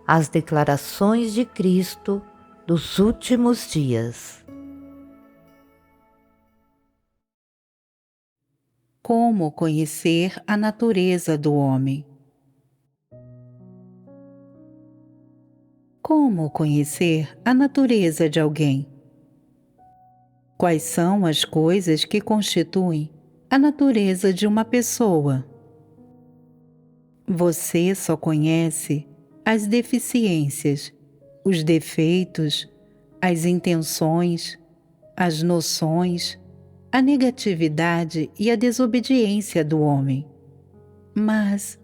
as declarações de Cristo dos últimos dias. Como conhecer a natureza do homem? Como conhecer a natureza de alguém? Quais são as coisas que constituem a natureza de uma pessoa? Você só conhece as deficiências, os defeitos, as intenções, as noções, a negatividade e a desobediência do homem, mas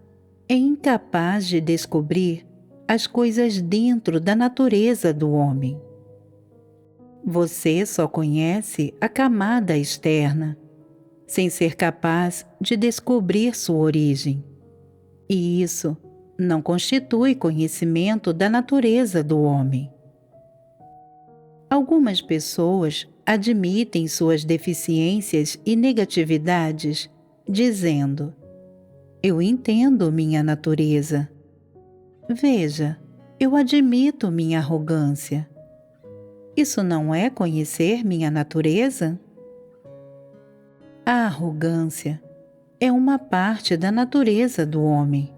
é incapaz de descobrir as coisas dentro da natureza do homem. Você só conhece a camada externa, sem ser capaz de descobrir sua origem. E isso não constitui conhecimento da natureza do homem. Algumas pessoas admitem suas deficiências e negatividades, dizendo: "Eu entendo minha natureza. Veja, eu admito minha arrogância. Isso não é conhecer minha natureza?" A arrogância é uma parte da natureza do homem.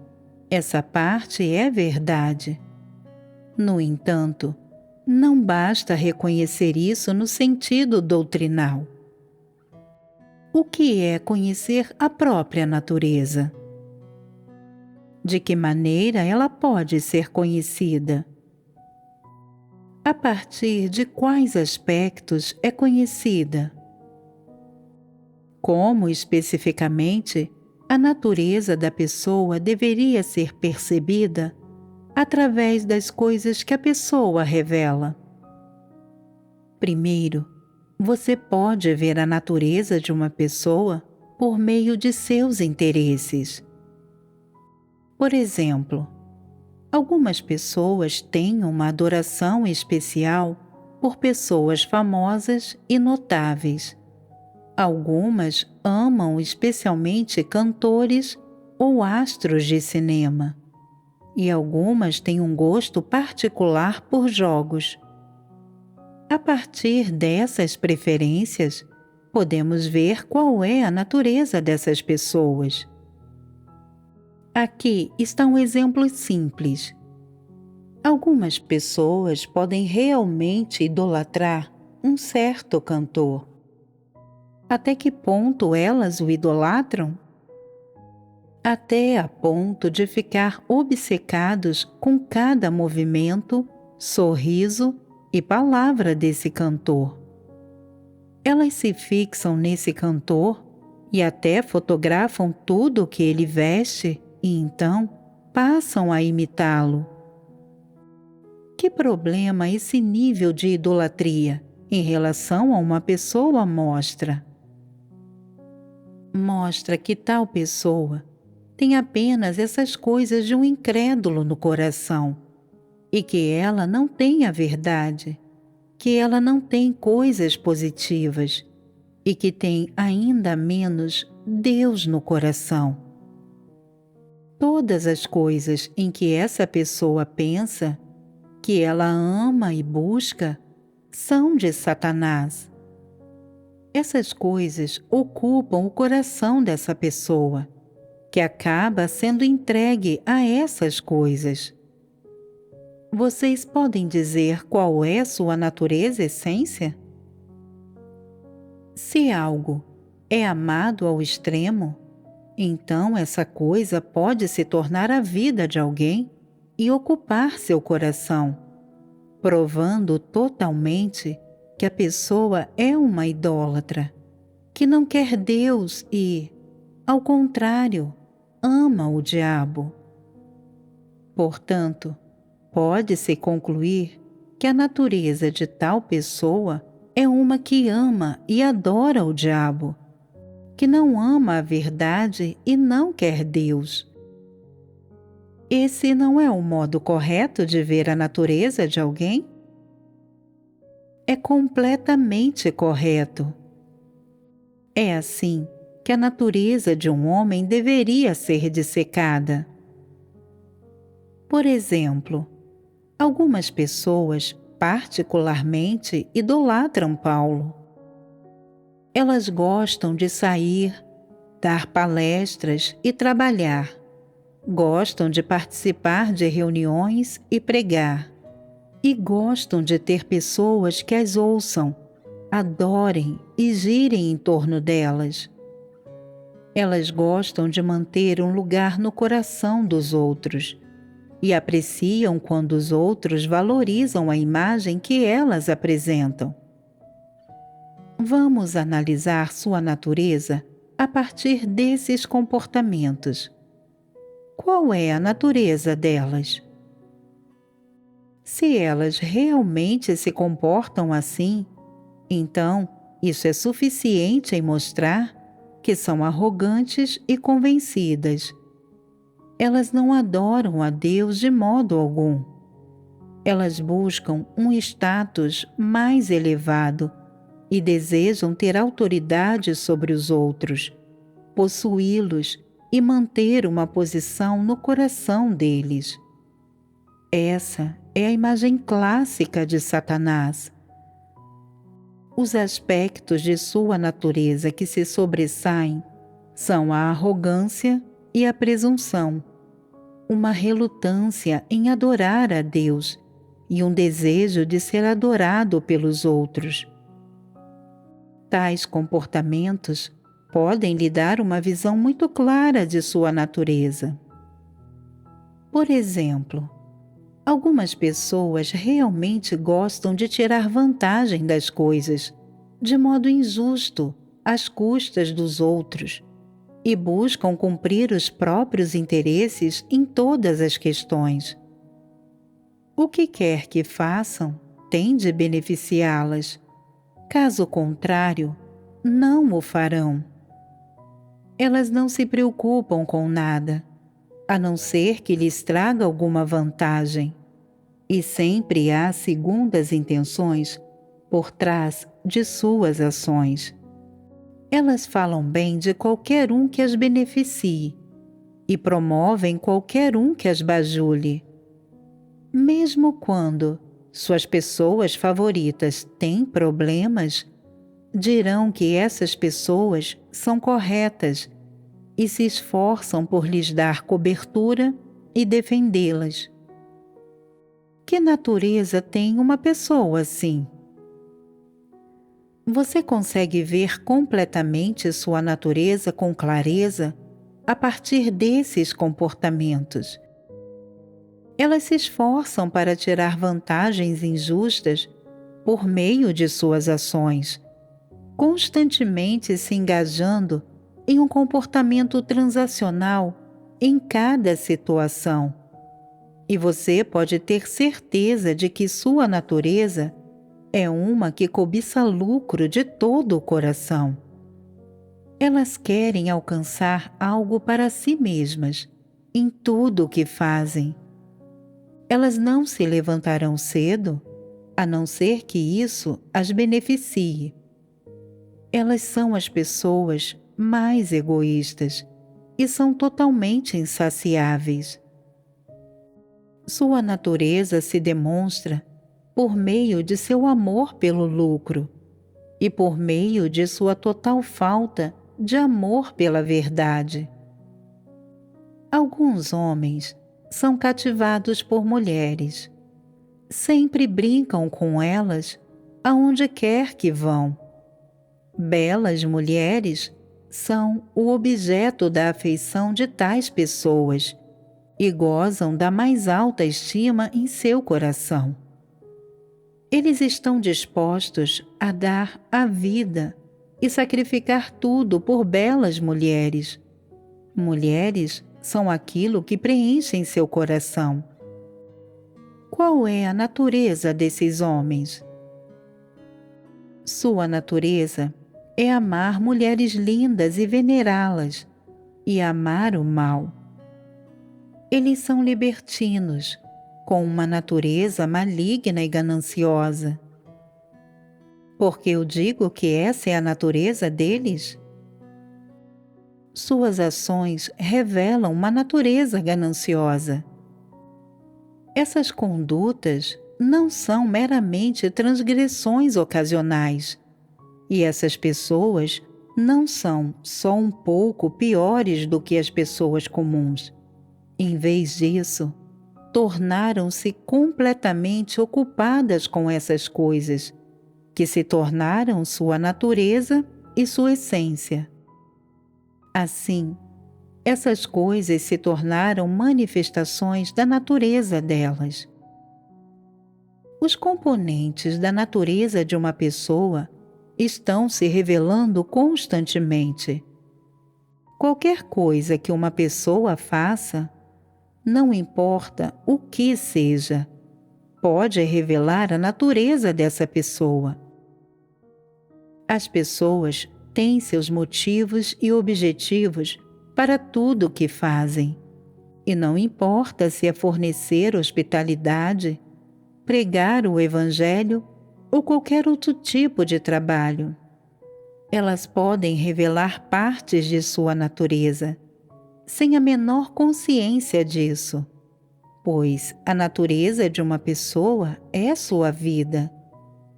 Essa parte é verdade. No entanto, não basta reconhecer isso no sentido doutrinal. O que é conhecer a própria natureza? De que maneira ela pode ser conhecida? A partir de quais aspectos é conhecida? Como, especificamente, a natureza da pessoa deveria ser percebida através das coisas que a pessoa revela? Primeiro, você pode ver a natureza de uma pessoa por meio de seus interesses. Por exemplo, algumas pessoas têm uma adoração especial por pessoas famosas e notáveis. Algumas amam especialmente cantores ou astros de cinema. E algumas têm um gosto particular por jogos. A partir dessas preferências, podemos ver qual é a natureza dessas pessoas. Aqui está um exemplo simples. Algumas pessoas podem realmente idolatrar um certo cantor. Até que ponto elas o idolatram? Até a ponto de ficar obcecados com cada movimento, sorriso e palavra desse cantor. Elas se fixam nesse cantor e até fotografam tudo o que ele veste e então passam a imitá-lo. Que problema esse nível de idolatria em relação a uma pessoa mostra? Mostra que tal pessoa tem apenas essas coisas de um incrédulo no coração e que ela não tem a verdade, que ela não tem coisas positivas e que tem ainda menos Deus no coração. Todas as coisas em que essa pessoa pensa, que ela ama e busca, são de Satanás. Essas coisas ocupam o coração dessa pessoa, que acaba sendo entregue a essas coisas. Vocês podem dizer qual é sua natureza essência? Se algo é amado ao extremo, então essa coisa pode se tornar a vida de alguém e ocupar seu coração, provando totalmente que a pessoa é uma idólatra, que não quer Deus e, ao contrário, ama o diabo. Portanto, pode-se concluir que a natureza de tal pessoa é uma que ama e adora o diabo, que não ama a verdade e não quer Deus. Esse não é o modo correto de ver a natureza de alguém? É completamente correto. É assim que a natureza de um homem deveria ser dissecada. Por exemplo, Algumas pessoas, particularmente, idolatram Paulo. Elas gostam de sair, dar palestras e trabalhar. Gostam de participar de reuniões e pregar. E gostam de ter pessoas que as ouçam, adorem e girem em torno delas. Elas gostam de manter um lugar no coração dos outros e apreciam quando os outros valorizam a imagem que elas apresentam. Vamos analisar sua natureza a partir desses comportamentos. Qual é a natureza delas? Se elas realmente se comportam assim, então isso é suficiente em mostrar que são arrogantes e convencidas. Elas não adoram a Deus de modo algum. Elas buscam um status mais elevado e desejam ter autoridade sobre os outros, possuí-los e manter uma posição no coração deles. Essa é a imagem clássica de Satanás. Os aspectos de sua natureza que se sobressaem são a arrogância e a presunção, uma relutância em adorar a Deus e um desejo de ser adorado pelos outros. Tais comportamentos podem lhe dar uma visão muito clara de sua natureza. Por exemplo, algumas pessoas realmente gostam de tirar vantagem das coisas, de modo injusto, às custas dos outros, e buscam cumprir os próprios interesses em todas as questões. O que quer que façam tem de beneficiá-las. Caso contrário, não o farão. Elas não se preocupam com nada, a não ser que lhes traga alguma vantagem. E sempre há segundas intenções por trás de suas ações. Elas falam bem de qualquer um que as beneficie e promovem qualquer um que as bajule. Mesmo quando suas pessoas favoritas têm problemas, dirão que essas pessoas são corretas e se esforçam por lhes dar cobertura e defendê-las. Que natureza tem uma pessoa assim? Você consegue ver completamente sua natureza com clareza a partir desses comportamentos. Elas se esforçam para tirar vantagens injustas por meio de suas ações, constantemente se engajando em um comportamento transacional em cada situação. E você pode ter certeza de que sua natureza é uma que cobiça lucro de todo o coração. Elas querem alcançar algo para si mesmas, em tudo o que fazem. Elas não se levantarão cedo, a não ser que isso as beneficie. Elas são as pessoas mais egoístas e são totalmente insaciáveis. Sua natureza se demonstra por meio de seu amor pelo lucro e por meio de sua total falta de amor pela verdade. Alguns homens são cativados por mulheres. Sempre brincam com elas aonde quer que vão. Belas mulheres são o objeto da afeição de tais pessoas e gozam da mais alta estima em seu coração. Eles estão dispostos a dar a vida e sacrificar tudo por belas mulheres. Mulheres são aquilo que preenche seu coração. Qual é a natureza desses homens? Sua natureza é amar mulheres lindas e venerá-las, e amar o mal. Eles são libertinos, com uma natureza maligna e gananciosa. Porque eu digo que essa é a natureza deles? Suas ações revelam uma natureza gananciosa. Essas condutas não são meramente transgressões ocasionais, e essas pessoas não são só um pouco piores do que as pessoas comuns. Em vez disso, tornaram-se completamente ocupadas com essas coisas, que se tornaram sua natureza e sua essência. Assim, essas coisas se tornaram manifestações da natureza delas. Os componentes da natureza de uma pessoa estão se revelando constantemente. Qualquer coisa que uma pessoa faça, não importa o que seja, pode revelar a natureza dessa pessoa. As pessoas têm seus motivos e objetivos para tudo o que fazem, e não importa se é fornecer hospitalidade, pregar o Evangelho ou qualquer outro tipo de trabalho. Elas podem revelar partes de sua natureza, sem a menor consciência disso, pois a natureza de uma pessoa é sua vida,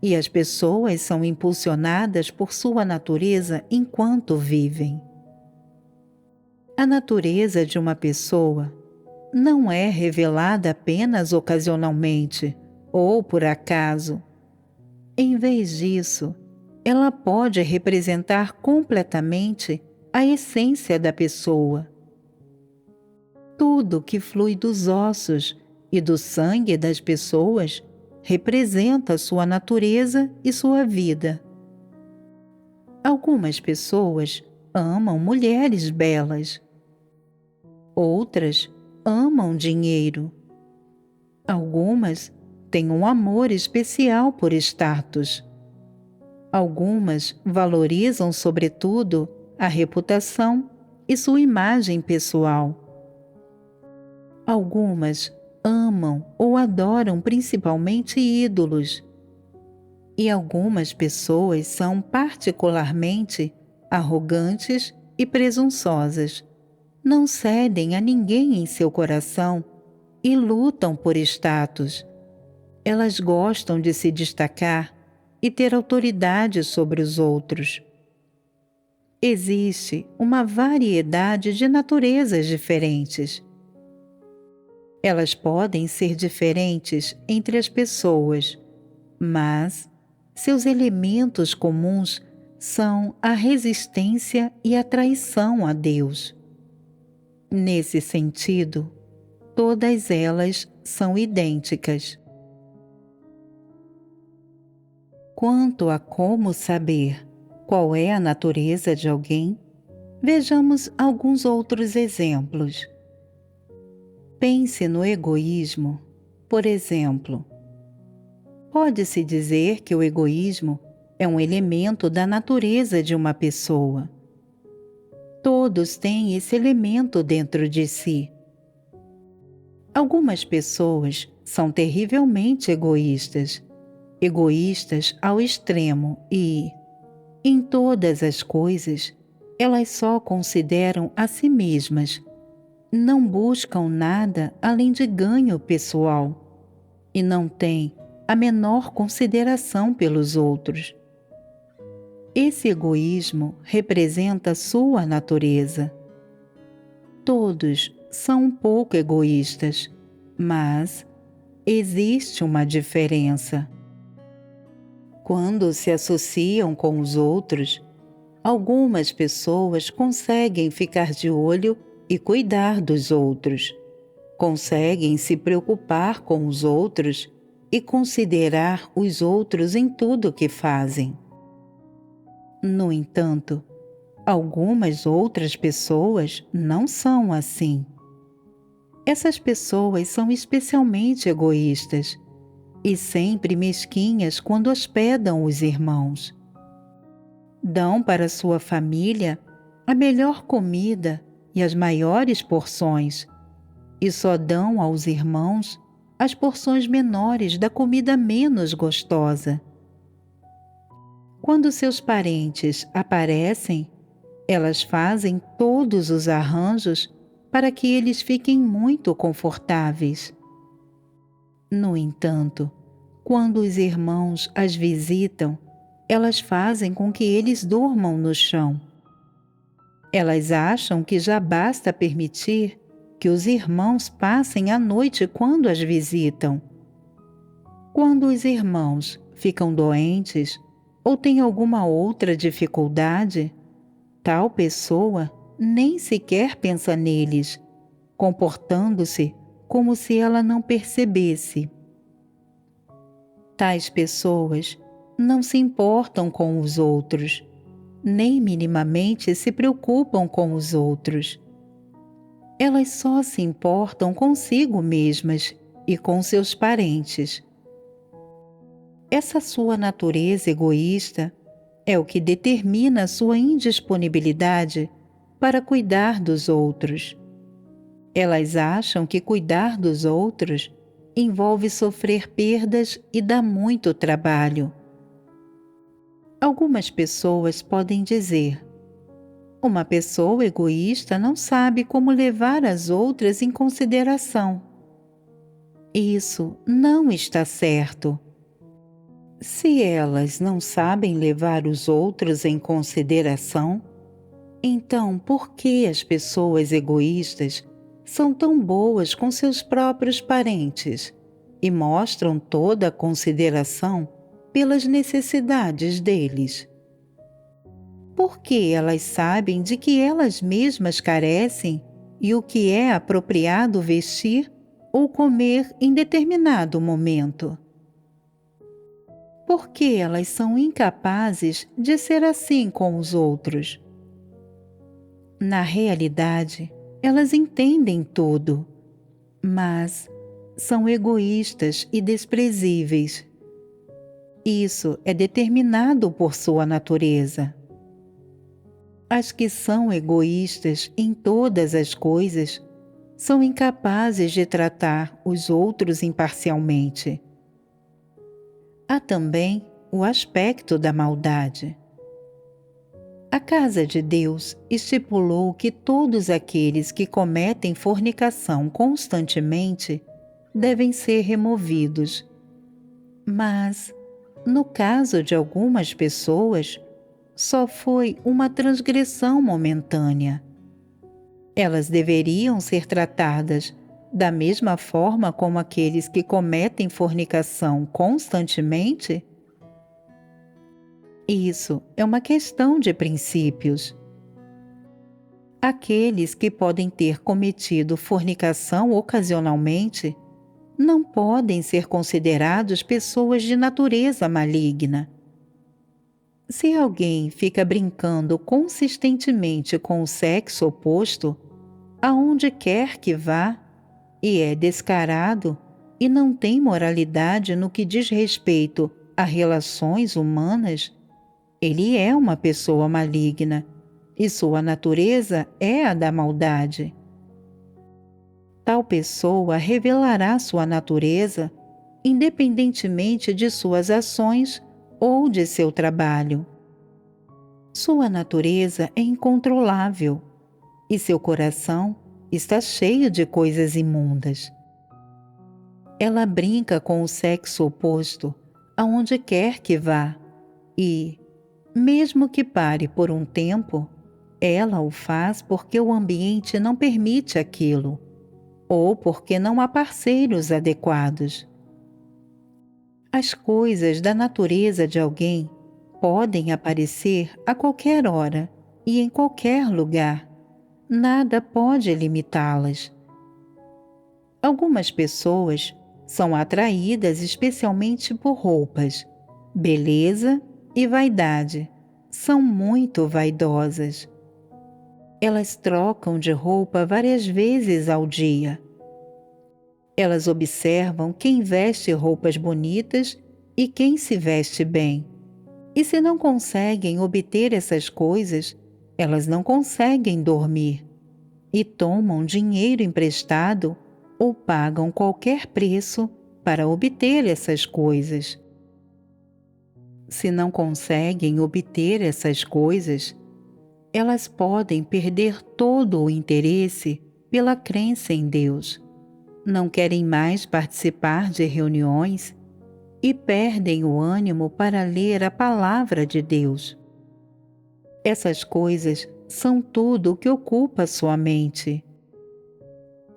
e as pessoas são impulsionadas por sua natureza enquanto vivem. A natureza de uma pessoa não é revelada apenas ocasionalmente ou por acaso. Em vez disso, ela pode representar completamente a essência da pessoa. Tudo que flui dos ossos e do sangue das pessoas representa sua natureza e sua vida. Algumas pessoas amam mulheres belas. Outras amam dinheiro. Algumas têm um amor especial por status. Algumas valorizam, sobretudo, a reputação e sua imagem pessoal. Algumas amam ou adoram principalmente ídolos. E algumas pessoas são particularmente arrogantes e presunçosas. Não cedem a ninguém em seu coração e lutam por status. Elas gostam de se destacar e ter autoridade sobre os outros. Existe uma variedade de naturezas diferentes. Elas podem ser diferentes entre as pessoas, mas seus elementos comuns são a resistência e a traição a Deus. Nesse sentido, todas elas são idênticas. Quanto a como saber qual é a natureza de alguém, vejamos alguns outros exemplos. Pense no egoísmo, por exemplo. Pode-se dizer que o egoísmo é um elemento da natureza de uma pessoa. Todos têm esse elemento dentro de si. Algumas pessoas são terrivelmente egoístas ao extremo e, em todas as coisas, elas só consideram a si mesmas, não buscam nada além de ganho pessoal e não têm a menor consideração pelos outros. Esse egoísmo representa sua natureza. Todos são um pouco egoístas, mas existe uma diferença. Quando se associam com os outros, algumas pessoas conseguem ficar de olho e cuidar dos outros. Conseguem se preocupar com os outros e considerar os outros em tudo que fazem. No entanto, algumas outras pessoas não são assim. Essas pessoas são especialmente egoístas e sempre mesquinhas quando hospedam os irmãos. Dão para sua família a melhor comida e as maiores porções, e só dão aos irmãos as porções menores da comida menos gostosa. Quando seus parentes aparecem, elas fazem todos os arranjos para que eles fiquem muito confortáveis. No entanto, quando os irmãos as visitam, elas fazem com que eles durmam no chão. Elas acham que já basta permitir que os irmãos passem a noite quando as visitam. Quando os irmãos ficam doentes ou têm alguma outra dificuldade, tal pessoa nem sequer pensa neles, comportando-se como se ela não percebesse. Tais pessoas não se importam com os outros, nem minimamente se preocupam com os outros. Elas só se importam consigo mesmas e com seus parentes. Essa sua natureza egoísta é o que determina sua indisponibilidade para cuidar dos outros. Elas acham que cuidar dos outros envolve sofrer perdas e dá muito trabalho. Algumas pessoas podem dizer: uma pessoa egoísta não sabe como levar as outras em consideração. Isso não está certo. Se elas não sabem levar os outros em consideração, então por que as pessoas egoístas são tão boas com seus próprios parentes e mostram toda a consideração pelas necessidades deles? Porque elas sabem de que elas mesmas carecem e o que é apropriado vestir ou comer em determinado momento. Porque elas são incapazes de ser assim com os outros. Na realidade, elas entendem tudo, mas são egoístas e desprezíveis. Isso é determinado por sua natureza. As que são egoístas em todas as coisas são incapazes de tratar os outros imparcialmente. Há também o aspecto da maldade. A casa de Deus estipulou que todos aqueles que cometem fornicação constantemente devem ser removidos. Mas, no caso de algumas pessoas, só foi uma transgressão momentânea. Elas deveriam ser tratadas da mesma forma como aqueles que cometem fornicação constantemente? Isso é uma questão de princípios. Aqueles que podem ter cometido fornicação ocasionalmente não podem ser considerados pessoas de natureza maligna. Se alguém fica brincando consistentemente com o sexo oposto, aonde quer que vá, e é descarado e não tem moralidade no que diz respeito a relações humanas, ele é uma pessoa maligna e sua natureza é a da maldade. Tal pessoa revelará sua natureza independentemente de suas ações ou de seu trabalho. Sua natureza é incontrolável e seu coração está cheio de coisas imundas. Ela brinca com o sexo oposto aonde quer que vá e, mesmo que pare por um tempo, ela o faz porque o ambiente não permite aquilo ou porque não há parceiros adequados. As coisas da natureza de alguém podem aparecer a qualquer hora e em qualquer lugar. Nada pode limitá-las. Algumas pessoas são atraídas especialmente por roupas, beleza e vaidade. São muito vaidosas. Elas trocam de roupa várias vezes ao dia. Elas observam quem veste roupas bonitas e quem se veste bem. E se não conseguem obter essas coisas, elas não conseguem dormir e tomam dinheiro emprestado ou pagam qualquer preço para obter essas coisas. Se não conseguem obter essas coisas, elas podem perder todo o interesse pela crença em Deus não querem mais participar de reuniões e perdem o ânimo para ler a palavra de Deus. Essas coisas são tudo o que ocupa sua mente.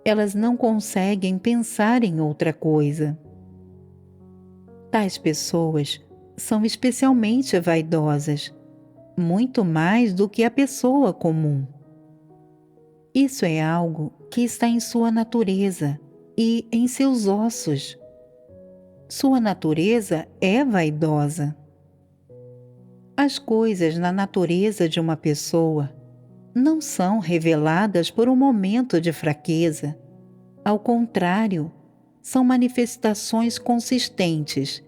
Elas não conseguem pensar em outra coisa. Tais pessoas são especialmente vaidosas, muito mais do que a pessoa comum. Isso é algo que está em sua natureza e em seus ossos. Sua natureza é vaidosa. As coisas na natureza de uma pessoa não são reveladas por um momento de fraqueza. Ao contrário, são manifestações consistentes.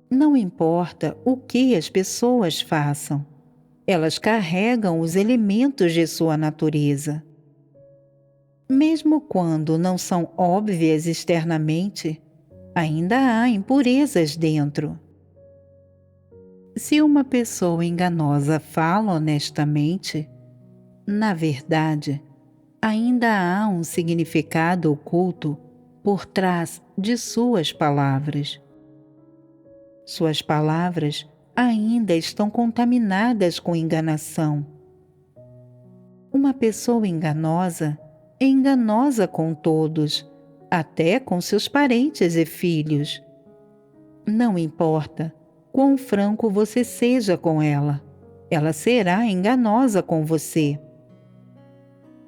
Não importa o que as pessoas façam, elas carregam os elementos de sua natureza. Mesmo quando não são óbvias externamente, ainda há impurezas dentro. Se uma pessoa enganosa fala honestamente, na verdade, ainda há um significado oculto por trás de suas palavras. Suas palavras ainda estão contaminadas com enganação. Uma pessoa enganosa é enganosa com todos, até com seus parentes e filhos. Não importa quão franco você seja com ela, ela será enganosa com você.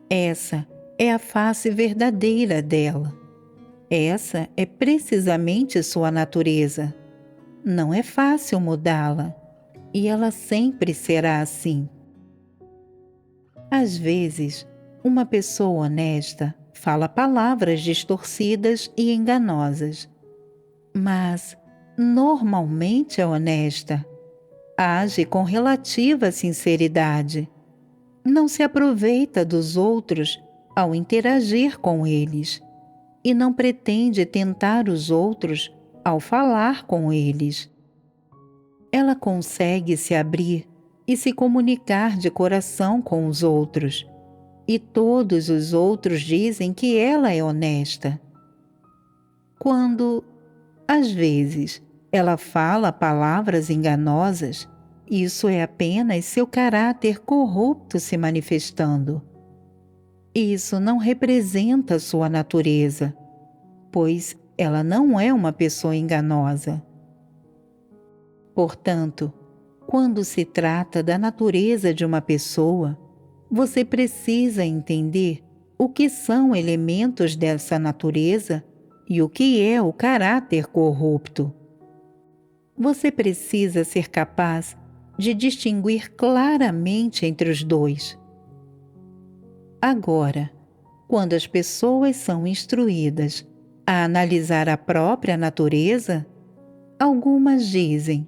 Essa é a face verdadeira dela. Essa é precisamente sua natureza. Não é fácil mudá-la, e ela sempre será assim. Às vezes, uma pessoa honesta fala palavras distorcidas e enganosas, mas normalmente é honesta. Age com relativa sinceridade. Não se aproveita dos outros ao interagir com eles e não pretende tentar os outros ao falar com eles. Ela consegue se abrir e se comunicar de coração com os outros, e todos os outros dizem que ela é honesta. Quando, às vezes, ela fala palavras enganosas, isso é apenas seu caráter corrupto se manifestando. Isso não representa sua natureza, pois ela não é uma pessoa enganosa. Portanto, quando se trata da natureza de uma pessoa, você precisa entender o que são elementos dessa natureza e o que é o caráter corrupto. Você precisa ser capaz de distinguir claramente entre os dois. Agora, quando as pessoas são instruídas a analisar a própria natureza, algumas dizem: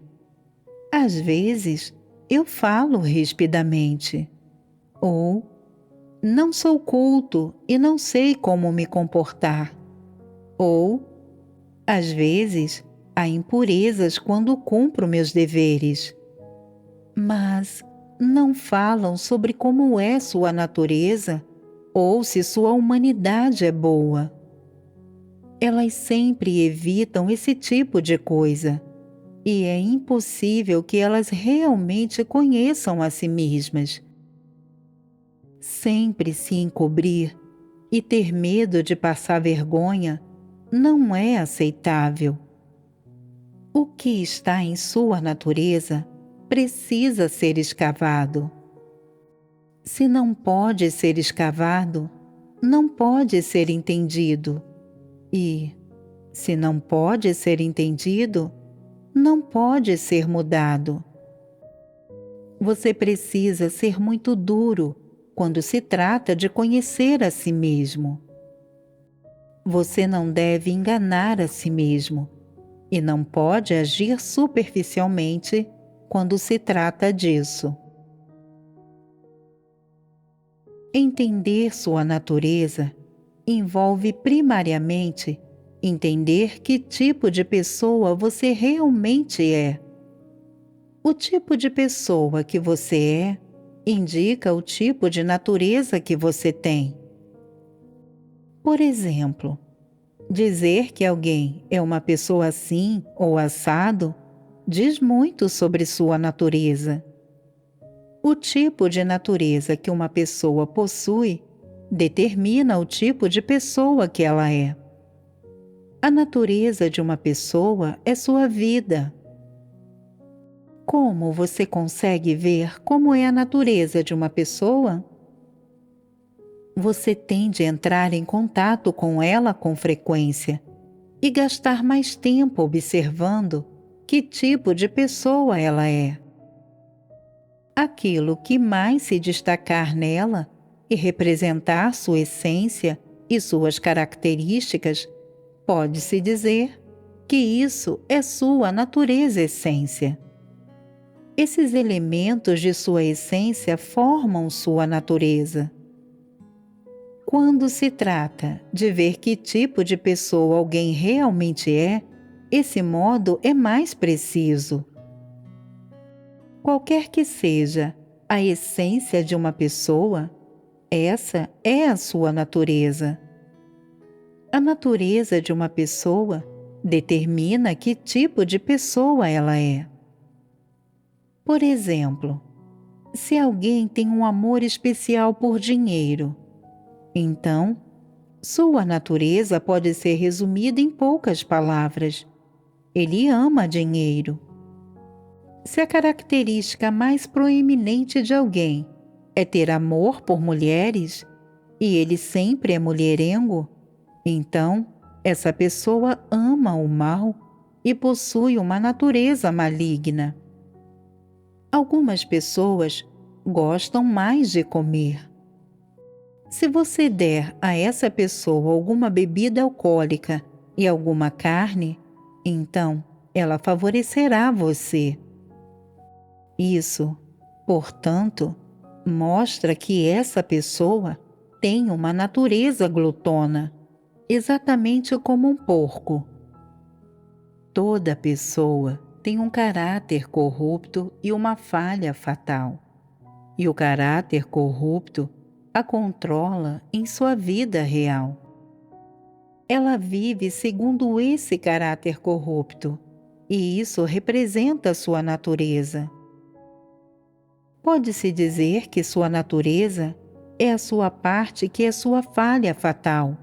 às vezes eu falo rispidamente, ou não sou culto e não sei como me comportar, ou às vezes há impurezas quando cumpro meus deveres. Mas não falam sobre como é sua natureza ou se sua humanidade é boa. Elas sempre evitam esse tipo de coisa, e é impossível que elas realmente conheçam a si mesmas. Sempre se encobrir e ter medo de passar vergonha não é aceitável. O que está em sua natureza precisa ser escavado. Se não pode ser escavado, não pode ser entendido. E, se não pode ser entendido, não pode ser mudado. Você precisa ser muito duro quando se trata de conhecer a si mesmo. Você não deve enganar a si mesmo e não pode agir superficialmente quando se trata disso. Entender sua natureza envolve primariamente entender que tipo de pessoa você realmente é. O tipo de pessoa que você é indica o tipo de natureza que você tem. Por exemplo, dizer que alguém é uma pessoa assim ou assado diz muito sobre sua natureza. O tipo de natureza que uma pessoa possui determina o tipo de pessoa que ela é. A natureza de uma pessoa é sua vida. Como você consegue ver como é a natureza de uma pessoa? Você tende a entrar em contato com ela com frequência e gastar mais tempo observando que tipo de pessoa ela é. Aquilo que mais se destacar nela e representar sua essência e suas características, pode-se dizer que isso é sua natureza-essência. Esses elementos de sua essência formam sua natureza. Quando se trata de ver que tipo de pessoa alguém realmente é, esse modo é mais preciso. Qualquer que seja a essência de uma pessoa, essa é a sua natureza. A natureza de uma pessoa determina que tipo de pessoa ela é. Por exemplo, se alguém tem um amor especial por dinheiro, então sua natureza pode ser resumida em poucas palavras. Ele ama dinheiro. Se a característica mais proeminente de alguém é ter amor por mulheres, e ele sempre é mulherengo, então essa pessoa ama o mal e possui uma natureza maligna. Algumas pessoas gostam mais de comer. Se você der a essa pessoa alguma bebida alcoólica e alguma carne, então ela favorecerá você. Isso, portanto, mostra que essa pessoa tem uma natureza glutona, exatamente como um porco. Toda pessoa tem um caráter corrupto e uma falha fatal. E o caráter corrupto a controla em sua vida real. Ela vive segundo esse caráter corrupto, e isso representa sua natureza. Pode-se dizer que sua natureza é a sua parte que é sua falha fatal.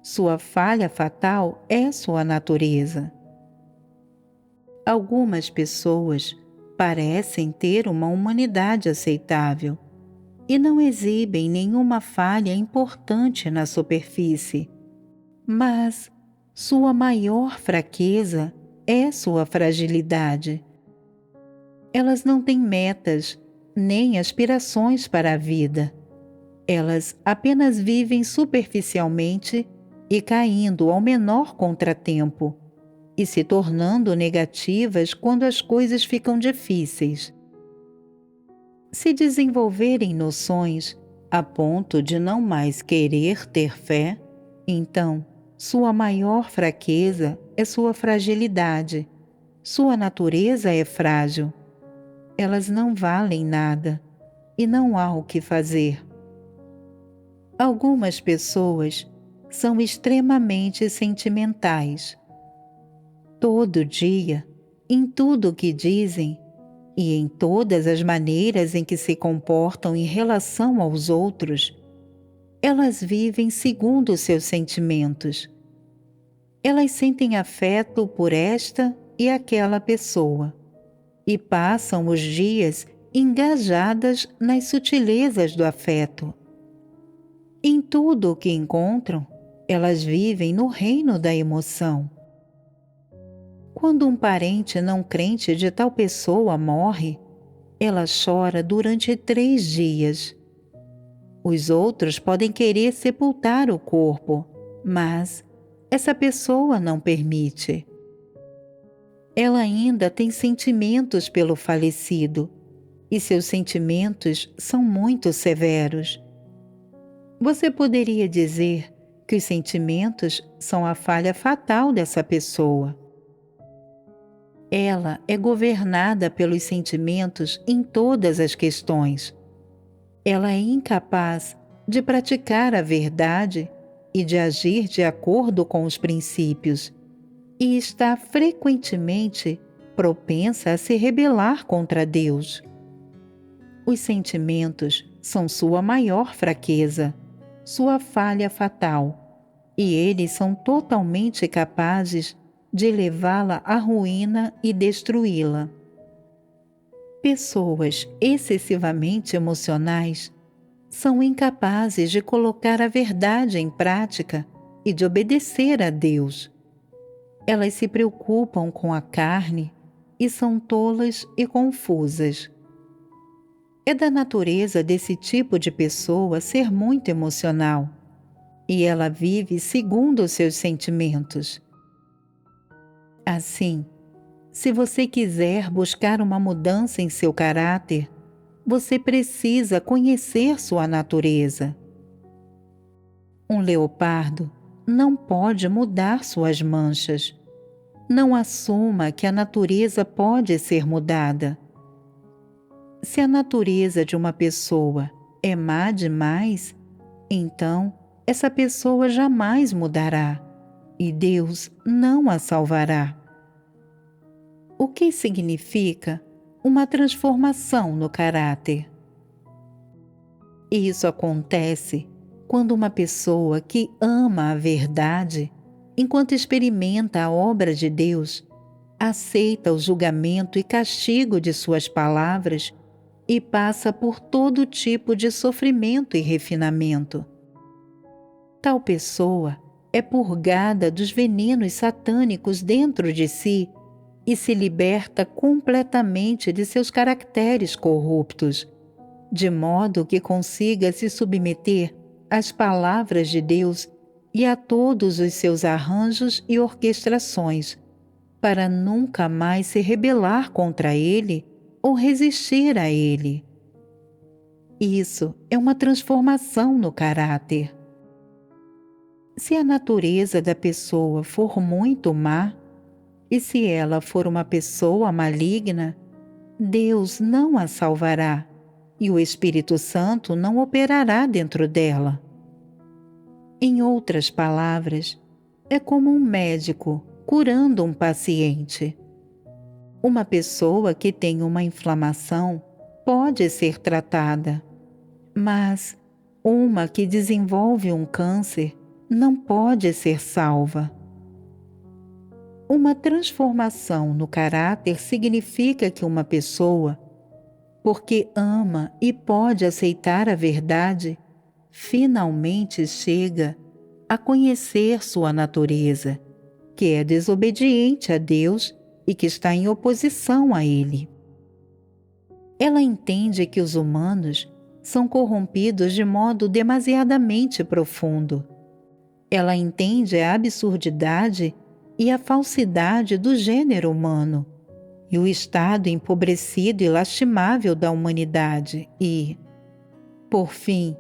Sua falha fatal é sua natureza. Algumas pessoas parecem ter uma humanidade aceitável e não exibem nenhuma falha importante na superfície, mas sua maior fraqueza é sua fragilidade. Elas não têm metas nem aspirações para a vida. Elas apenas vivem superficialmente e caindo ao menor contratempo e se tornando negativas quando as coisas ficam difíceis. Se desenvolverem noções a ponto de não mais querer ter fé, então sua maior fraqueza é sua fragilidade. Sua natureza é frágil. Elas não valem nada e não há o que fazer. Algumas pessoas são extremamente sentimentais. Todo dia, em tudo o que dizem e em todas as maneiras em que se comportam em relação aos outros, elas vivem segundo seus sentimentos. Elas sentem afeto por esta e aquela pessoa e passam os dias engajadas nas sutilezas do afeto. Em tudo o que encontram, elas vivem no reino da emoção. Quando um parente não crente de tal pessoa morre, ela chora durante 3 dias. Os outros podem querer sepultar o corpo, mas essa pessoa não permite. Ela ainda tem sentimentos pelo falecido, e seus sentimentos são muito severos. Você poderia dizer que os sentimentos são a falha fatal dessa pessoa. Ela é governada pelos sentimentos em todas as questões. Ela é incapaz de praticar a verdade e de agir de acordo com os princípios, e está frequentemente propensa a se rebelar contra Deus. Os sentimentos são sua maior fraqueza, sua falha fatal, e eles são totalmente capazes de levá-la à ruína e destruí-la. Pessoas excessivamente emocionais são incapazes de colocar a verdade em prática e de obedecer a Deus. Elas se preocupam com a carne e são tolas e confusas. É da natureza desse tipo de pessoa ser muito emocional, e ela vive segundo os seus sentimentos. Assim, se você quiser buscar uma mudança em seu caráter, você precisa conhecer sua natureza. Um leopardo não pode mudar suas manchas. Não assuma que a natureza pode ser mudada. Se a natureza de uma pessoa é má demais, então essa pessoa jamais mudará e Deus não a salvará. O que significa uma transformação no caráter? Isso acontece quando uma pessoa que ama a verdade, enquanto experimenta a obra de Deus, aceita o julgamento e castigo de suas palavras e passa por todo tipo de sofrimento e refinamento. Tal pessoa é purgada dos venenos satânicos dentro de si e se liberta completamente de seus caracteres corruptos, de modo que consiga se submeter às palavras de Deus e a todos os seus arranjos e orquestrações, para nunca mais se rebelar contra ele ou resistir a ele. Isso é uma transformação no caráter. Se a natureza da pessoa for muito má, e se ela for uma pessoa maligna, Deus não a salvará e o Espírito Santo não operará dentro dela. Em outras palavras, é como um médico curando um paciente. Uma pessoa que tem uma inflamação pode ser tratada, mas uma que desenvolve um câncer não pode ser salva. Uma transformação no caráter significa que uma pessoa, porque ama e pode aceitar a verdade, finalmente chega a conhecer sua natureza, que é desobediente a Deus e que está em oposição a Ele. Ela entende que os humanos são corrompidos de modo demasiadamente profundo. Ela entende a absurdidade e a falsidade do gênero humano e o estado empobrecido e lastimável da humanidade e, por fim,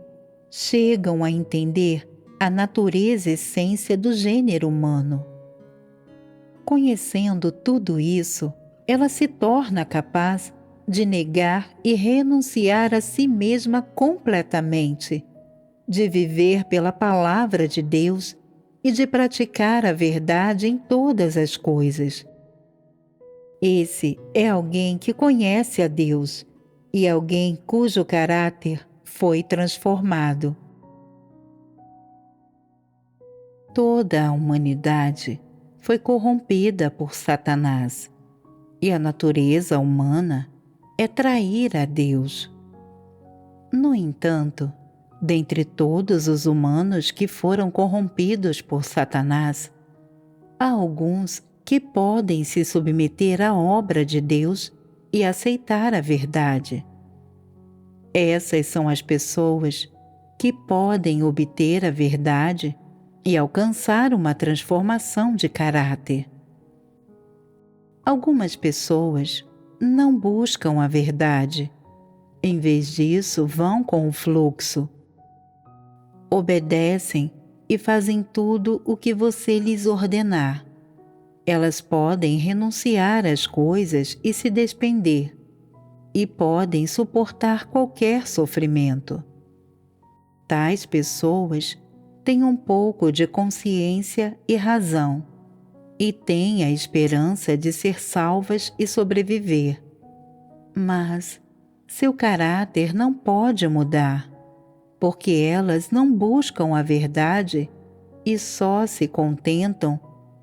chegam a entender a natureza e essência do gênero humano. Conhecendo tudo isso, ela se torna capaz de negar e renunciar a si mesma completamente, de viver pela palavra de Deus e de praticar a verdade em todas as coisas. Esse é alguém que conhece a Deus e alguém cujo caráter foi transformado. Toda a humanidade foi corrompida por Satanás, e a natureza humana é trair a Deus. No entanto, dentre todos os humanos que foram corrompidos por Satanás, há alguns que podem se submeter à obra de Deus e aceitar a verdade. Essas são as pessoas que podem obter a verdade e alcançar uma transformação de caráter. Algumas pessoas não buscam a verdade. Em vez disso, vão com o fluxo. Obedecem e fazem tudo o que você lhes ordenar. Elas podem renunciar às coisas e se despender, e podem suportar qualquer sofrimento. Tais pessoas têm um pouco de consciência e razão, e têm a esperança de ser salvas e sobreviver. Mas seu caráter não pode mudar, porque elas não buscam a verdade e só se contentam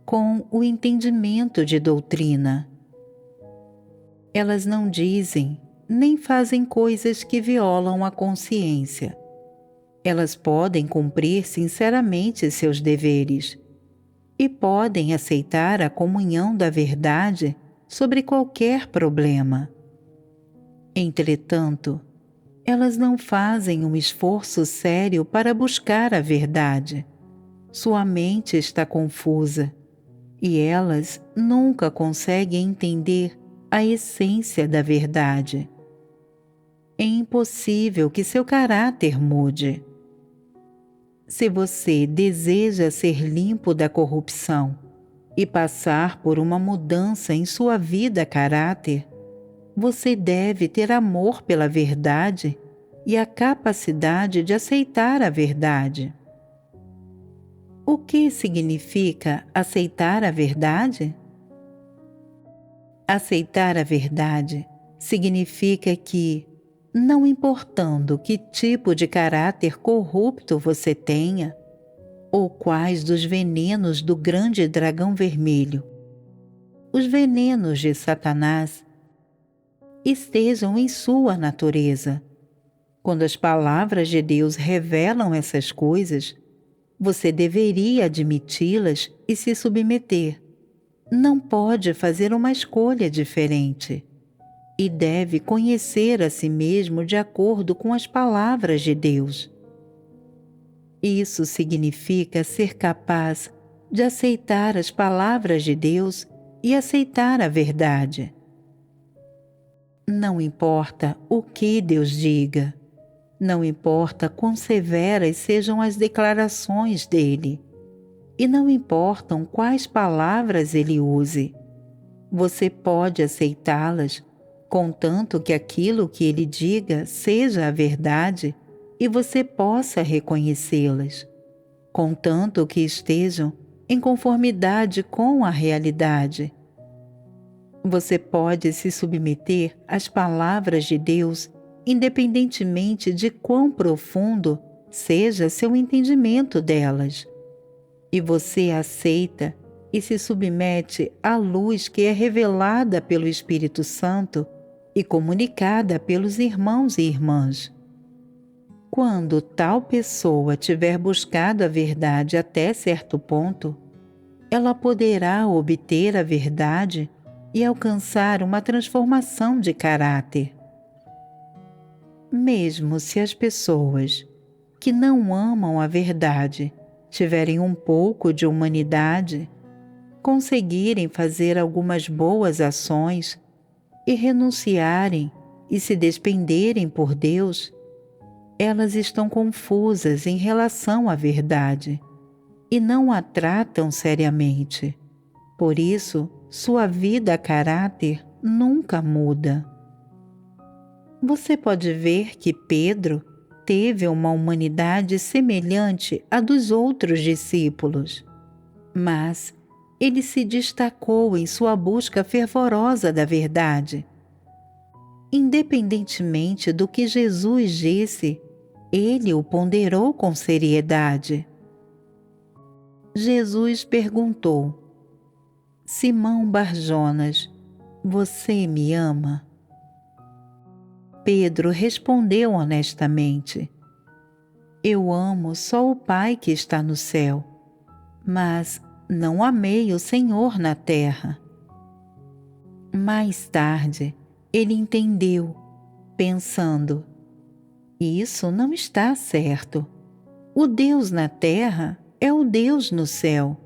com o entendimento de doutrina. Elas não dizem nem fazem coisas que violam a consciência. Elas podem cumprir sinceramente seus deveres e podem aceitar a comunhão da verdade sobre qualquer problema. Entretanto, elas não fazem um esforço sério para buscar a verdade. Sua mente está confusa e elas nunca conseguem entender a essência da verdade. É impossível que seu caráter mude. Se você deseja ser limpo da corrupção e passar por uma mudança em sua vida caráter, você deve ter amor pela verdade e a capacidade de aceitar a verdade. O que significa aceitar a verdade? Aceitar a verdade significa que, não importando que tipo de caráter corrupto você tenha, ou quais dos venenos do grande dragão vermelho, os venenos de Satanás, estejam em sua natureza. Quando as palavras de Deus revelam essas coisas, você deveria admiti-las e se submeter. Não pode fazer uma escolha diferente e deve conhecer a si mesmo de acordo com as palavras de Deus. Isso significa ser capaz de aceitar as palavras de Deus e aceitar a verdade. Não importa o que Deus diga, não importa quão severas sejam as declarações dele, e não importam quais palavras ele use, você pode aceitá-las, contanto que aquilo que ele diga seja a verdade e você possa reconhecê-las, contanto que estejam em conformidade com a realidade. Você pode se submeter às palavras de Deus independentemente de quão profundo seja seu entendimento delas. E você aceita e se submete à luz que é revelada pelo Espírito Santo e comunicada pelos irmãos e irmãs. Quando tal pessoa tiver buscado a verdade até certo ponto, ela poderá obter a verdade e alcançar uma transformação de caráter. Mesmo se as pessoas que não amam a verdade tiverem um pouco de humanidade, conseguirem fazer algumas boas ações e renunciarem e se despenderem por Deus, elas estão confusas em relação à verdade e não a tratam seriamente. Por isso, sua vida a caráter nunca muda. Você pode ver que Pedro teve uma humanidade semelhante à dos outros discípulos, mas ele se destacou em sua busca fervorosa da verdade. Independentemente do que Jesus disse, ele o ponderou com seriedade. Jesus perguntou: Simão Barjonas, você me ama? Pedro respondeu honestamente: Eu amo só o Pai que está no céu, mas não amei o Senhor na terra. Mais tarde, ele entendeu, pensando: Isso não está certo. O Deus na terra é o Deus no céu.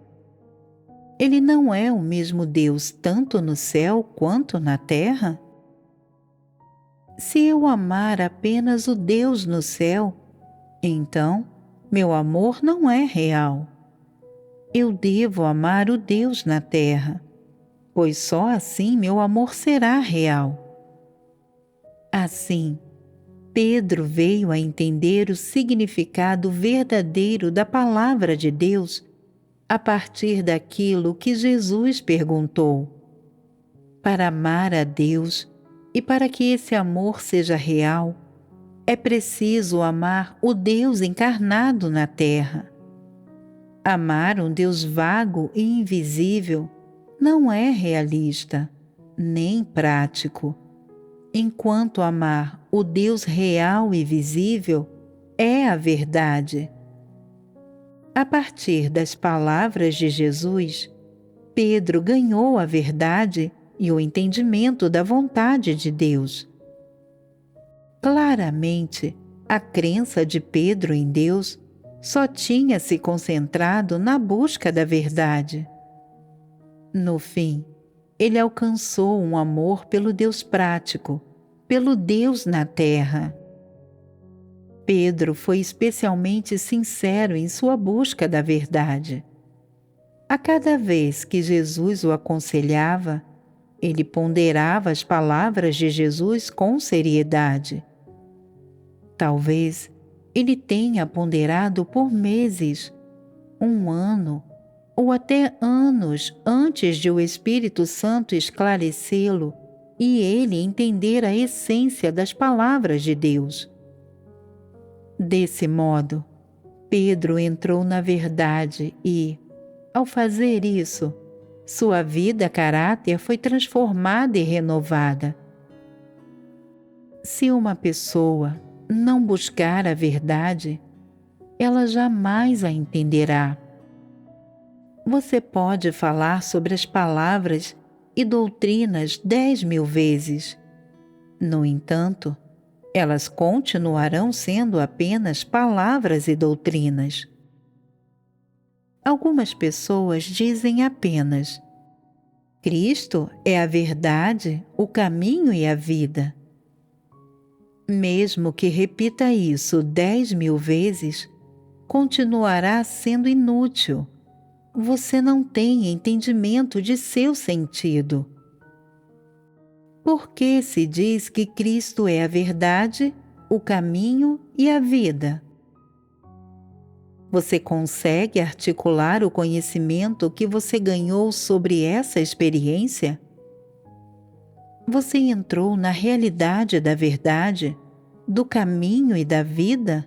Ele não é o mesmo Deus tanto no céu quanto na terra? Se eu amar apenas o Deus no céu, então meu amor não é real. Eu devo amar o Deus na terra, pois só assim meu amor será real. Assim, Pedro veio a entender o significado verdadeiro da palavra de Deus a partir daquilo que Jesus perguntou. Para amar a Deus e para que esse amor seja real, é preciso amar o Deus encarnado na Terra. Amar um Deus vago e invisível não é realista, nem prático, enquanto amar o Deus real e visível é a verdade. A partir das palavras de Jesus, Pedro ganhou a verdade e o entendimento da vontade de Deus. Claramente, a crença de Pedro em Deus só tinha se concentrado na busca da verdade. No fim, ele alcançou um amor pelo Deus prático, pelo Deus na terra. Pedro foi especialmente sincero em sua busca da verdade. A cada vez que Jesus o aconselhava, ele ponderava as palavras de Jesus com seriedade. Talvez ele tenha ponderado por meses, um ano ou até anos antes de o Espírito Santo esclarecê-lo e ele entender a essência das palavras de Deus. Desse modo, Pedro entrou na verdade e, ao fazer isso, sua vida caráter foi transformada e renovada. Se uma pessoa não buscar a verdade, ela jamais a entenderá. Você pode falar sobre as palavras e doutrinas 10.000 vezes. No entanto, elas continuarão sendo apenas palavras e doutrinas. Algumas pessoas dizem apenas: Cristo é a verdade, o caminho e a vida. Mesmo que repita isso 10.000 vezes, continuará sendo inútil. Você não tem entendimento de seu sentido. Por que se diz que Cristo é a verdade, o caminho e a vida? Você consegue articular o conhecimento que você ganhou sobre essa experiência? Você entrou na realidade da verdade, do caminho e da vida?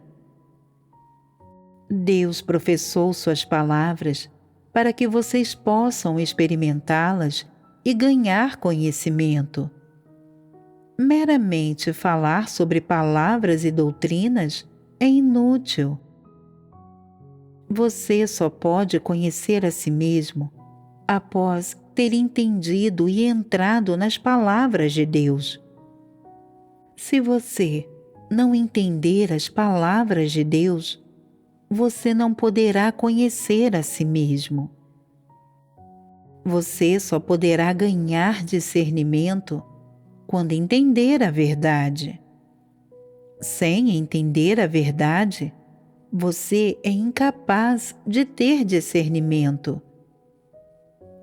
Deus professou suas palavras para que vocês possam experimentá-las e ganhar conhecimento. Meramente falar sobre palavras e doutrinas é inútil. Você só pode conhecer a si mesmo após ter entendido e entrado nas palavras de Deus. Se você não entender as palavras de Deus, você não poderá conhecer a si mesmo. Você só poderá ganhar discernimento quando entender a verdade. Sem entender a verdade, você é incapaz de ter discernimento.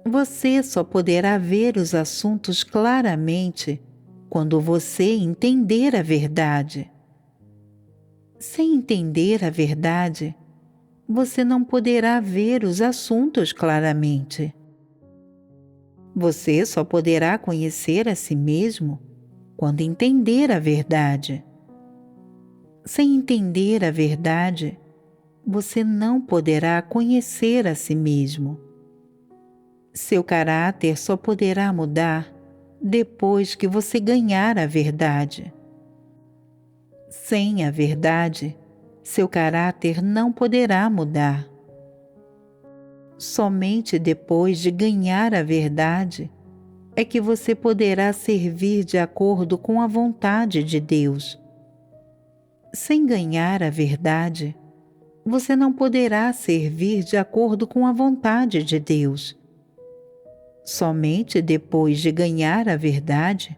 Você só poderá ver os assuntos claramente quando você entender a verdade. Sem entender a verdade, você não poderá ver os assuntos claramente. Você só poderá conhecer a si mesmo quando entender a verdade. Sem entender a verdade, você não poderá conhecer a si mesmo. Seu caráter só poderá mudar depois que você ganhar a verdade. Sem a verdade, seu caráter não poderá mudar. Somente depois de ganhar a verdade é que você poderá servir de acordo com a vontade de Deus. Sem ganhar a verdade, você não poderá servir de acordo com a vontade de Deus. Somente depois de ganhar a verdade,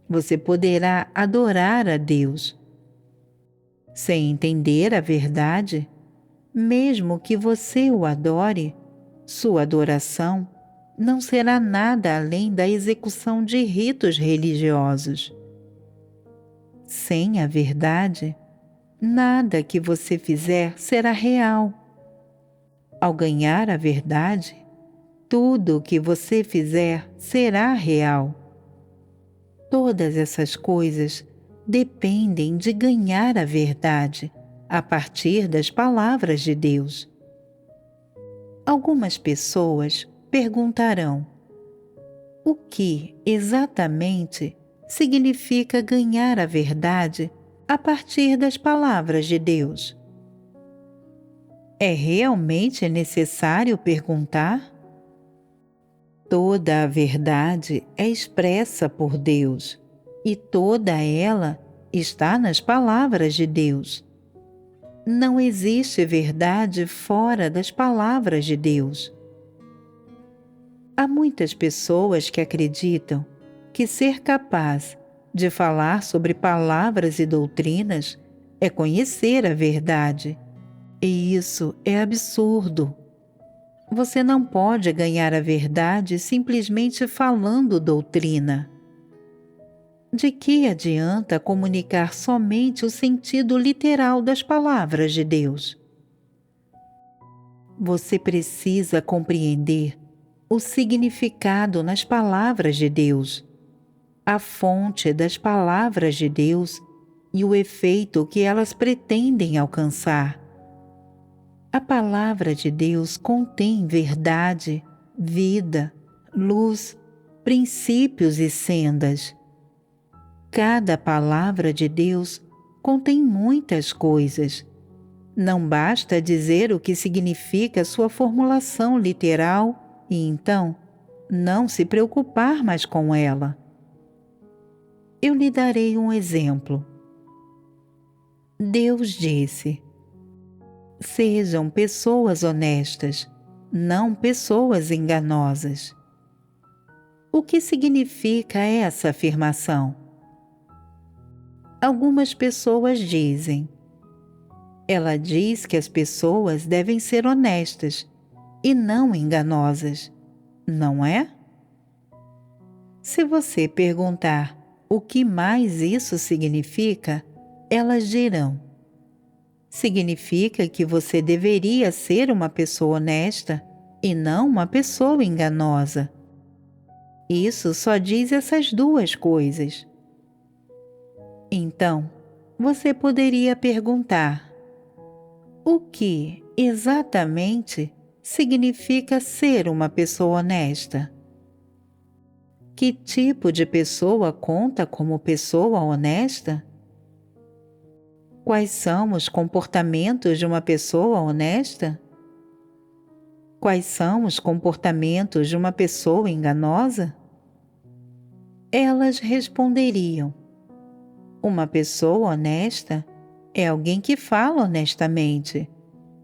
você poderá adorar a Deus. Sem entender a verdade, mesmo que você o adore, sua adoração não será nada além da execução de ritos religiosos. Sem a verdade, nada que você fizer será real. Ao ganhar a verdade, tudo o que você fizer será real. Todas essas coisas dependem de ganhar a verdade a partir das palavras de Deus. Algumas pessoas perguntarão: o que exatamente significa ganhar a verdade a partir das palavras de Deus? É realmente necessário perguntar? Toda a verdade é expressa por Deus e toda ela está nas palavras de Deus. Não existe verdade fora das palavras de Deus. Há muitas pessoas que acreditam que ser capaz de falar sobre palavras e doutrinas é conhecer a verdade. E isso é absurdo. Você não pode ganhar a verdade simplesmente falando doutrina. De que adianta comunicar somente o sentido literal das palavras de Deus? Você precisa compreender o significado nas palavras de Deus, a fonte das palavras de Deus e o efeito que elas pretendem alcançar. A palavra de Deus contém verdade, vida, luz, princípios e sendas. Cada palavra de Deus contém muitas coisas. Não basta dizer o que significa sua formulação literal e então não se preocupar mais com ela. Eu lhe darei um exemplo. Deus disse: sejam pessoas honestas, não pessoas enganosas. O que significa essa afirmação? Algumas pessoas dizem: ela diz que as pessoas devem ser honestas e não enganosas, não é? Se você perguntar o que mais isso significa, elas dirão: significa que você deveria ser uma pessoa honesta e não uma pessoa enganosa. Isso só diz essas duas coisas. Então, você poderia perguntar: o que exatamente significa ser uma pessoa honesta? Que tipo de pessoa conta como pessoa honesta? Quais são os comportamentos de uma pessoa honesta? Quais são os comportamentos de uma pessoa enganosa? Elas responderiam: uma pessoa honesta é alguém que fala honestamente,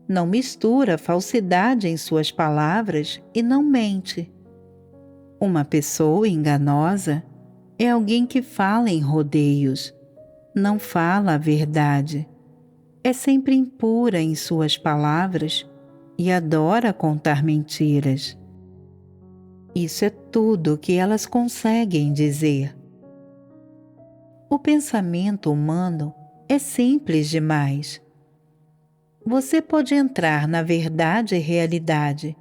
não mistura falsidade em suas palavras e não mente. Uma pessoa enganosa é alguém que fala em rodeios, não fala a verdade, é sempre impura em suas palavras e adora contar mentiras. Isso é tudo que elas conseguem dizer. O pensamento humano é simples demais. Você pode entrar na verdade e realidade,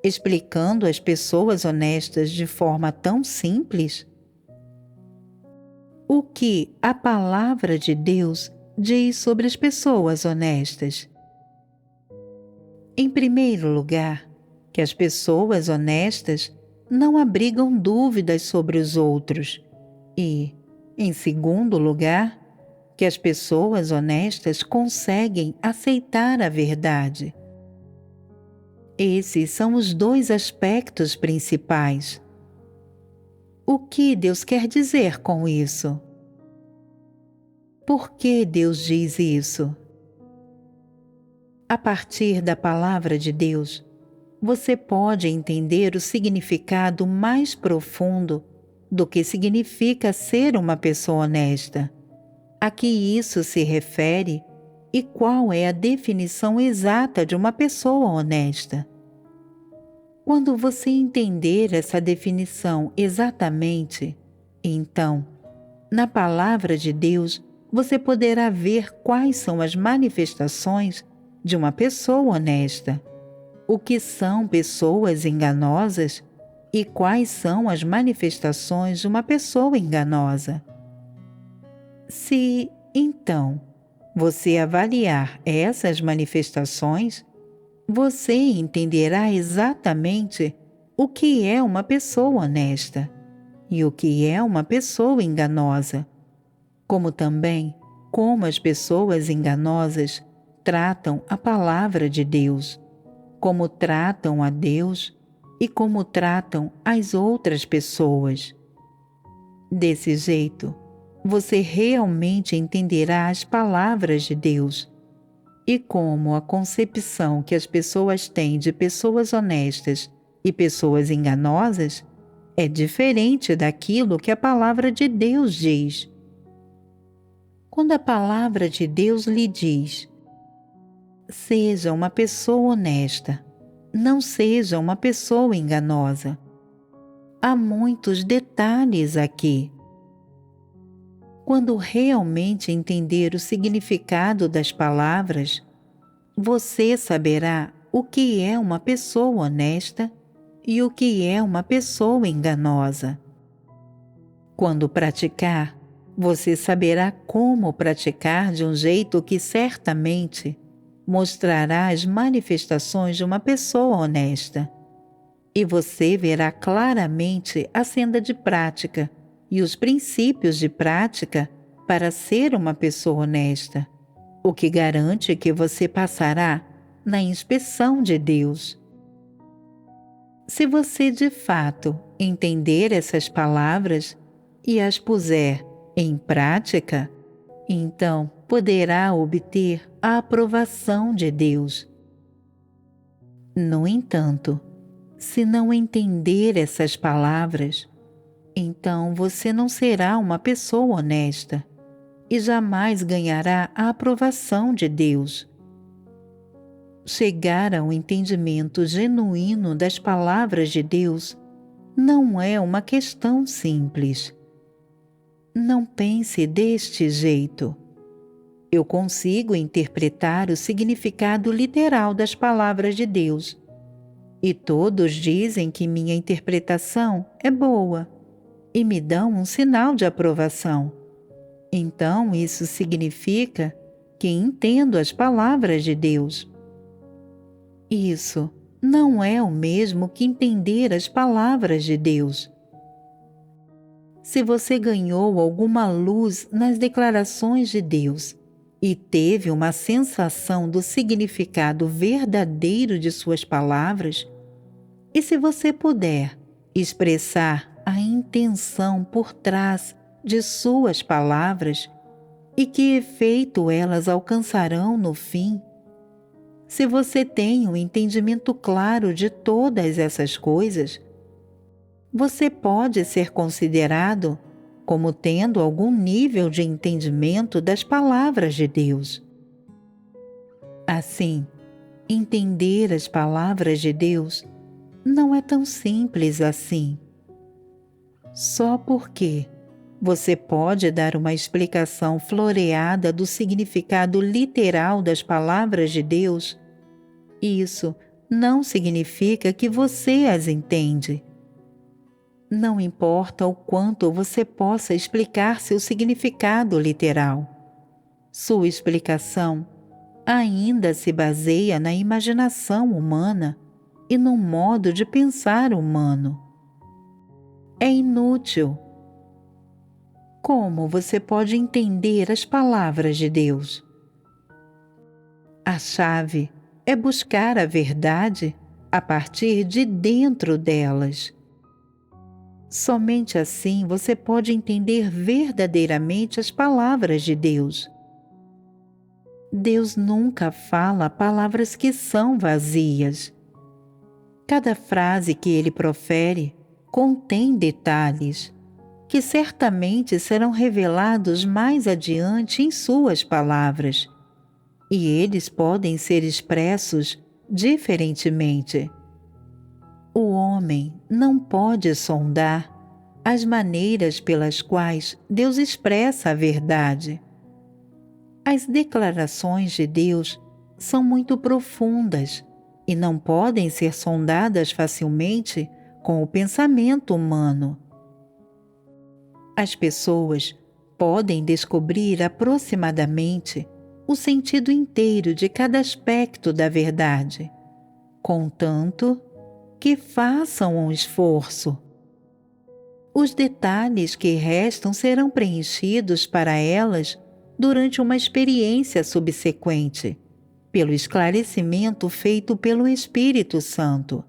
explicando as pessoas honestas de forma tão simples? O que a palavra de Deus diz sobre as pessoas honestas? Em primeiro lugar, que as pessoas honestas não abrigam dúvidas sobre os outros e, em segundo lugar, que as pessoas honestas conseguem aceitar a verdade. Esses são os dois aspectos principais. O que Deus quer dizer com isso? Por que Deus diz isso? A partir da palavra de Deus, você pode entender o significado mais profundo do que significa ser uma pessoa honesta, a que isso se refere e qual é a definição exata de uma pessoa honesta. Quando você entender essa definição exatamente, então, na palavra de Deus, você poderá ver quais são as manifestações de uma pessoa honesta, o que são pessoas enganosas e quais são as manifestações de uma pessoa enganosa. Se, então, você avaliar essas manifestações, você entenderá exatamente o que é uma pessoa honesta e o que é uma pessoa enganosa, como também como as pessoas enganosas tratam a palavra de Deus, como tratam a Deus e como tratam as outras pessoas. Desse jeito, você realmente entenderá as palavras de Deus e como a concepção que as pessoas têm de pessoas honestas e pessoas enganosas é diferente daquilo que a palavra de Deus diz. Quando a palavra de Deus lhe diz: seja uma pessoa honesta, não seja uma pessoa enganosa, há muitos detalhes aqui. Quando realmente entender o significado das palavras, você saberá o que é uma pessoa honesta e o que é uma pessoa enganosa. Quando praticar, você saberá como praticar de um jeito que certamente mostrará as manifestações de uma pessoa honesta. E você verá claramente a senda de prática e os princípios de prática para ser uma pessoa honesta, o que garante que você passará na inspeção de Deus. Se você de fato entender essas palavras e as puser em prática, então poderá obter a aprovação de Deus. No entanto, se não entender essas palavras, então você não será uma pessoa honesta e jamais ganhará a aprovação de Deus. Chegar ao entendimento genuíno das palavras de Deus não é uma questão simples. Não pense deste jeito. Eu consigo interpretar o significado literal das palavras de Deus. E todos dizem que minha interpretação é boa e me dão um sinal de aprovação. Então isso significa que entendo as palavras de Deus. Isso não é o mesmo que entender as palavras de Deus. Se você ganhou alguma luz nas declarações de Deus e teve uma sensação do significado verdadeiro de suas palavras, e se você puder expressar a intenção por trás de suas palavras e que efeito elas alcançarão no fim, se você tem um entendimento claro de todas essas coisas, você pode ser considerado como tendo algum nível de entendimento das palavras de Deus. Assim, entender as palavras de Deus não é tão simples assim. Só porque você pode dar uma explicação floreada do significado literal das palavras de Deus, isso não significa que você as entende. Não importa o quanto você possa explicar seu significado literal. Sua explicação ainda se baseia na imaginação humana e no modo de pensar humano. É inútil. Como você pode entender as palavras de Deus? A chave é buscar a verdade a partir de dentro delas. Somente assim você pode entender verdadeiramente as palavras de Deus. Deus nunca fala palavras que são vazias. Cada frase que ele profere contém detalhes que certamente serão revelados mais adiante em suas palavras, e eles podem ser expressos diferentemente. O homem não pode sondar as maneiras pelas quais Deus expressa a verdade, As declarações de Deus são muito profundas e não podem ser sondadas facilmente com o pensamento humano. As pessoas podem descobrir aproximadamente o sentido inteiro de cada aspecto da verdade, contanto que façam um esforço. Os detalhes que restam serão preenchidos para elas durante uma experiência subsequente, pelo esclarecimento feito pelo Espírito Santo.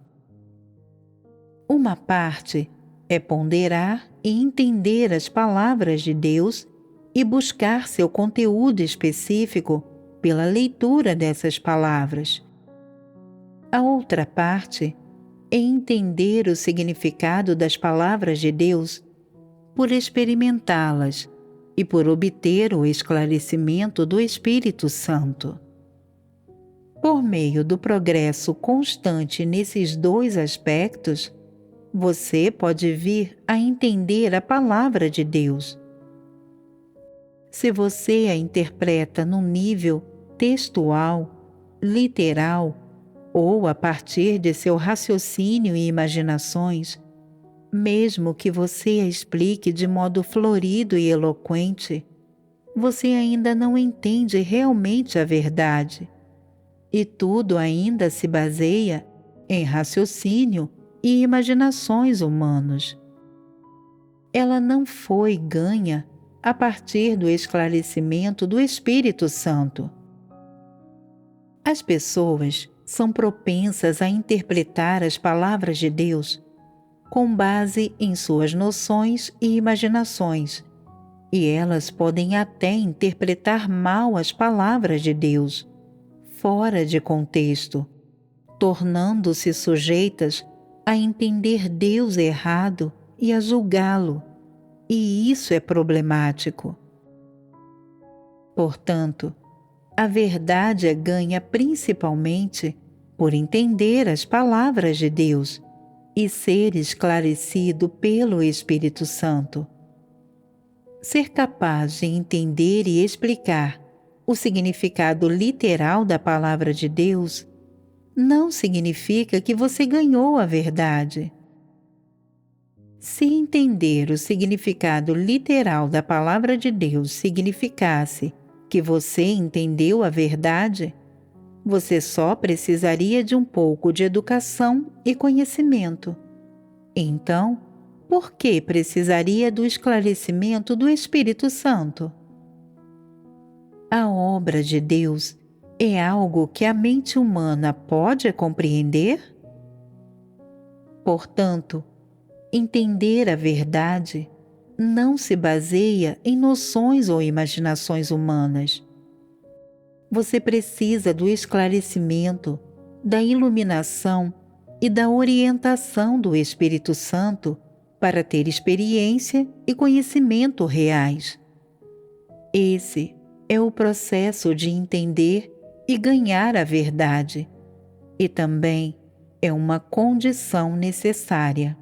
Uma parte é ponderar e entender as palavras de Deus e buscar seu conteúdo específico pela leitura dessas palavras. A outra parte é entender o significado das palavras de Deus por experimentá-las e por obter o esclarecimento do Espírito Santo. Por meio do progresso constante nesses dois aspectos, você pode vir a entender a palavra de Deus. Se você a interpreta num nível textual, literal, ou a partir de seu raciocínio e imaginações, mesmo que você a explique de modo florido e eloquente, você ainda não entende realmente a verdade, e tudo ainda se baseia em raciocínio e imaginações humanos. Ela não foi ganha a partir do esclarecimento do Espírito Santo. As pessoas são propensas a interpretar as palavras de Deus com base em suas noções e imaginações, e elas podem até interpretar mal as palavras de Deus, fora de contexto, tornando-se sujeitas a entender Deus errado e a julgá-lo, e isso é problemático. Portanto, a verdade é ganha principalmente por entender as palavras de Deus e ser esclarecido pelo Espírito Santo. Ser capaz de entender e explicar o significado literal da palavra de Deus não significa que você ganhou a verdade. Se entender o significado literal da palavra de Deus significasse que você entendeu a verdade, você só precisaria de um pouco de educação e conhecimento. Então, por que precisaria do esclarecimento do Espírito Santo? A obra de Deus é algo que a mente humana pode compreender? Portanto, entender a verdade não se baseia em noções ou imaginações humanas. Você precisa do esclarecimento, da iluminação e da orientação do Espírito Santo para ter experiência e conhecimento reais. Esse é o processo de entender e ganhar a verdade, e também é uma condição necessária.